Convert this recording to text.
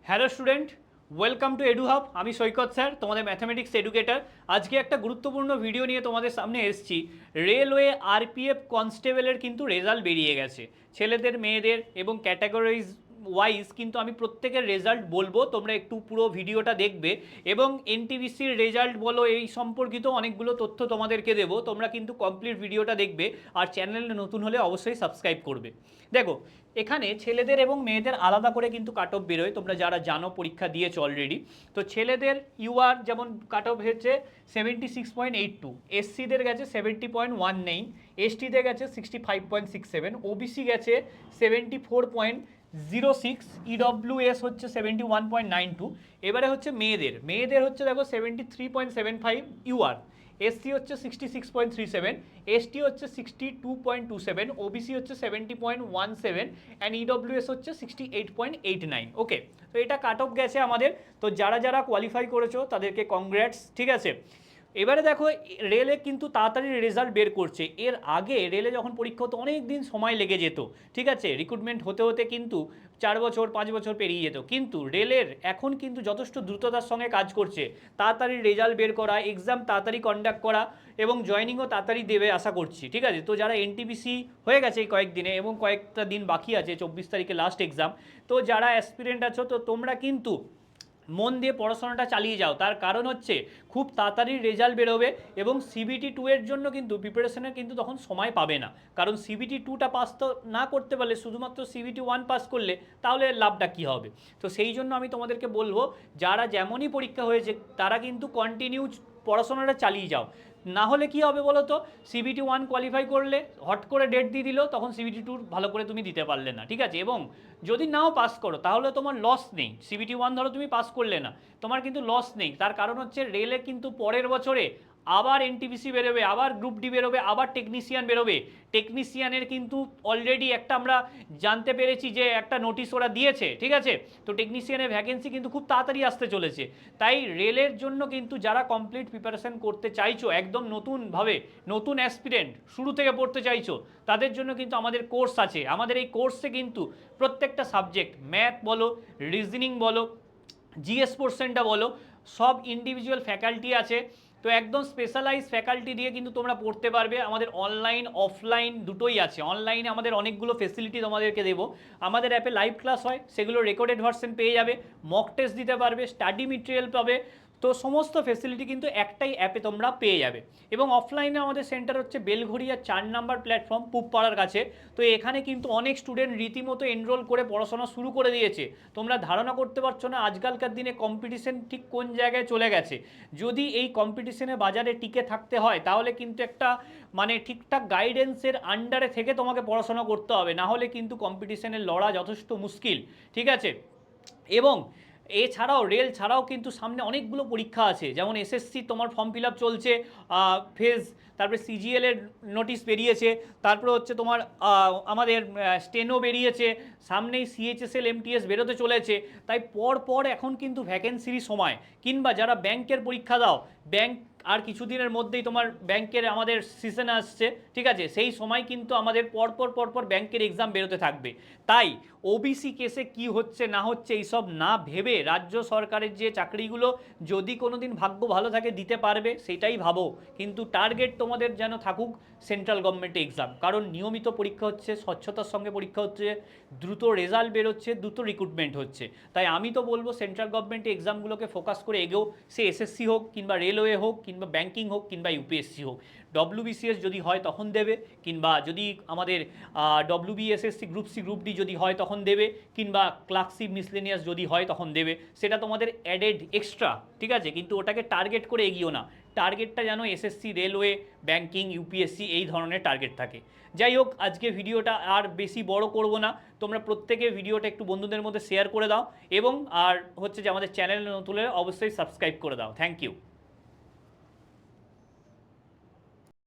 Hello student, welcome to এডুহাব। আমি সৈকত sir, তোমাদের mathematics educator. আজকে একটা গুরুত্বপূর্ণ ভিডিও নিয়ে তোমাদের সামনে এসেছি। রেলওয়ে আরপিএফ কনস্টেবলের কিন্তু রেজাল্ট বেরিয়ে গেছে। ছেলেদের, মেয়েদের এবং ক্যাটাগরিজ ওয়াইজ কিন্তু আমি প্রত্যেকের রেজাল্ট বলবো, তোমরা একটু পুরো ভিডিওটা দেখবে এবং এনটিপিসির রেজাল্ট বলো এই সম্পর্কিত অনেকগুলো তথ্য তোমাদেরকে দেবো। তোমরা কিন্তু কমপ্লিট ভিডিওটা দেখবে আর চ্যানেলে নতুন হলে অবশ্যই সাবস্ক্রাইব করবে। দেখো, এখানে ছেলেদের এবং মেয়েদের আলাদা করে কিন্তু কাট অফ বেরোয়, তোমরা যারা জানো, পরীক্ষা দিয়েছো অলরেডি। তো ছেলেদের ইউআর যেমন কাট অফ হয়েছে 76.82, এসসিদের গেছে 70.19, এসটিতে গেছে 65.67, ওবিসি গেছে 74.06, ইডব্লিউএস হচ্ছে 71.92। এবারে হচ্ছে মেয়েদের হচ্ছে দেখো 73.75 ইউআর, এসসি হচ্ছে 66.37, এসটি হচ্ছে 62.27, ওবিসি হচ্ছে 70.17 অ্যান্ড ইডব্লিউএস হচ্ছে 68.89। ওকে, তো এটা কাট অফ গেছে আমাদের। তো যারা যারা কোয়ালিফাই করেছো তাদেরকে কংগ্র্যাটস, ঠিক আছে। এবারে দেখো, রেলে কিন্তু তাড়াতাড়ি রেজাল্ট বের করছে। এর আগে রেলে যখন পরীক্ষা হতো অনেক দিন সময় লেগে যেত, ঠিক আছে, রিক্রুটমেন্ট হতে হতে কিন্তু 4 বছর 5 বছর পেরিয়ে যেত। কিন্তু রেলের এখন কিন্তু যথেষ্ট দ্রুততার সঙ্গে কাজ করছে, তাড়াতাড়ি রেজাল্ট বের করা, এক্সাম তাড়াতাড়ি কন্ডাক্ট করা এবং জয়নিংও তাড়াতাড়ি দেবে আশা করছি, ঠিক আছে। তো যারা এনটিপিসি হয়ে গেছে এই কয়েকদিনে এবং কয়েকটা দিন বাকি আছে, 24 তারিখে লাস্ট এক্সাম, তো যারা অ্যাসপিরেন্ট আছো তো তোমরা কিন্তু মন দিয়ে পড়াশোনাটা চালিয়ে যাও। তার কারণ হচ্ছে খুব তাড়াতাড়ি রেজাল্ট বেরোবে এবং সিবিটি 2 এর জন্য কিন্তু প্রিপারেশনের কিন্তু তখন সময় পাবে না। কারণ সিবিটি 2টা পাস তো না করতে পারলে, শুধুমাত্র সিবিটি 1 পাস করলে তাহলে লাভটা কী হবে। তো সেই জন্য আমি তোমাদেরকে বলবো, যারা যেমনই পরীক্ষা হয়েছে তারা কিন্তু কন্টিনিউ পড়াশোনাটা চালিয়ে যাও। না হলে কী হবে বলো তো, সিবিটি 1 কোয়ালিফাই করলে হট করে ডেট দিয়ে দিল, তখন সিবিটি 2 ভালো করে তুমি দিতে পারলে না, ঠিক আছে। এবং যদি নাও পাস করো তাহলে তোমার লস নেই। সিবিটি 1 ধরো তুমি পাস করলে না, তোমার কিন্তু লস নেই। তার কারণ হচ্ছে রেলে কিন্তু পরের বছরে আবার এনটিপিসি বেরোবে, আবার গ্রুপ ডি বেরোবে, আবার টেকনিশিয়ান বেরোবে। টেকনিশিয়ানের কিন্তু অলরেডি একটা আমরা জানতে পেরেছি যে একটা নোটিশ ওরা দিয়েছে, ঠিক আছে। তো টেকনিশিয়ানের ভ্যাকেন্সি কিন্তু খুব তাড়াতাড়ি আসতে চলেছে। তাই রেলের জন্য কিন্তু যারা কমপ্লিট প্রিপারেশন করতে চাইছো, একদম নতুনভাবে, নতুন অ্যাসপিরেন্ট শুরু থেকে পড়তে চাইছো, তাদের জন্য কিন্তু আমাদের কোর্স আছে। আমাদের এই কোর্সে কিন্তু প্রত্যেকটা সাবজেক্ট, ম্যাথ বলো, রিজনিং বলো, জিএস পোর্শনটা বলো, সব ইন্ডিভিজুয়াল ফ্যাকাল্টি আছে। তো একদম স্পেশালাইজ ফ্যাকাল্টি দিয়ে কিন্তু তোমরা পড়তে পারবে। আমাদের অনলাইন অফলাইন দুটোই আছে। অনলাইনে আমাদের অনেকগুলো ফেসিলিটি তোমাদেরকে দেবো। আমাদের অ্যাপে লাইভ ক্লাস হয়, সেগুলো রেকর্ডেড ভার্সন পেয়ে যাবে, মক টেস্ট দিতে পারবে, স্টাডি মেটেরিয়াল পাবে। তো সমস্ত ফেসিলিটি কিন্তু একটাই অ্যাপে তোমরা পেয়ে যাবে। এবং অফলাইনে আমাদের সেন্টার হচ্ছে বেলঘড়িয়া 4 নম্বর প্ল্যাটফর্ম, পুবপাড়ার কাছে। তো এখানে কিন্তু অনেক স্টুডেন্ট রীতিমতো এনরোল করে পড়াশোনা শুরু করে দিয়েছে। তোমরা ধারণা করতে পারছো না আজকালকার দিনে কম্পিটিশন ঠিক কোন জায়গায় চলে গেছে। যদি এই কম্পিটিশনে বাজারে টিকে থাকতে হয় তাহলে কিন্তু একটা মানে ঠিকঠাক গাইডেন্সের আন্ডারে থেকে তোমাকে পড়াশোনা করতে হবে, না হলে কিন্তু কম্পিটিশনে লড়া যথেষ্ট মুশকিল, ঠিক আছে। এবং এছাড়াও রেল ছাড়াও কিন্তু সামনে অনেকগুলো পরীক্ষা আছে, যেমন এসএসসি তোমার ফর্ম ফিল আপ চলছে, ফেজ, তারপরে সিজিএল এর নোটিশ বেরিয়েছে, তারপরে হচ্ছে তোমার আমাদের স্টেনো বেরিয়েছে, সামনেই সিএইচএসএল এমটিএস বেরোতে চলেছে। তাই পর এখন কিন্তু ভ্যাকেন্সির সময়। কিংবা যারা ব্যাংকের পরীক্ষা দাও, ব্যাংক আর কিছুদিনের মধ্যেই তোমার ব্যাংকের আমাদের সিজন আসছে, ঠিক আছে, সেই সময় কিন্তু আমাদের পরপর ব্যাংকের এক্সাম বেরোতে থাকবে। তাই ওবিসি কেসে কি হচ্ছে না হচ্ছে এইসব না ভেবে রাজ্য সরকারের যে চাকরিগুলো যদি কোনো দিন ভাগ্য ভালো থাকে দিতে পারবে সেটাই ভাবো, কিন্তু টার্গেট তোমাদের যেন থাকুক সেন্ট্রাল গভর্নমেন্ট এক্সাম। কারণ নিয়মিত পরীক্ষা হচ্ছে, স্বচ্ছতার সঙ্গে পরীক্ষা হচ্ছে, দ্রুত রেজাল্ট বেরোচ্ছে, দ্রুত রিক্রুটমেন্ট হচ্ছে। তাই আমি তো বলবো সেন্ট্রাল গভর্নমেন্ট এক্সামগুলোকে ফোকাস করে এগোও। সে এসএসসি হোক, কিংবা রেলওয়ে হোক, কিংবা ব্যাঙ্কিং হোক, কিংবা ইউপিএসসি হোক। ডব্লিউবিসিএস যদি হয় তখন দেবে, কিংবা যদি আমাদের WBSSC group C group D যদি হয় তখন দেবে, কিংবা ক্লার্কশিপ মিসলেনিয়াস যদি হয় তখন দেবে। সেটা তোমাদের অ্যাডেড এক্সট্রা, ঠিক আছে, কিন্তু ওটাকে টার্গেট করে এগিয়েও না। টার্গেটটা যেন এসএসসি, রেলওয়ে, ব্যাঙ্কিং, ইউপিএসসি এই ধরনের টার্গেট থাকে। যাই হোক, আজকে ভিডিওটা আর বেশি বড় করব না। তোমরা প্রত্যেকে ভিডিওটা একটু বন্ধুদের মধ্যে শেয়ার করে দাও এবং আর হচ্ছে যে আমাদের চ্যানেল নতুন হলে অবশ্যই সাবস্ক্রাইব করে দাও। Thank you.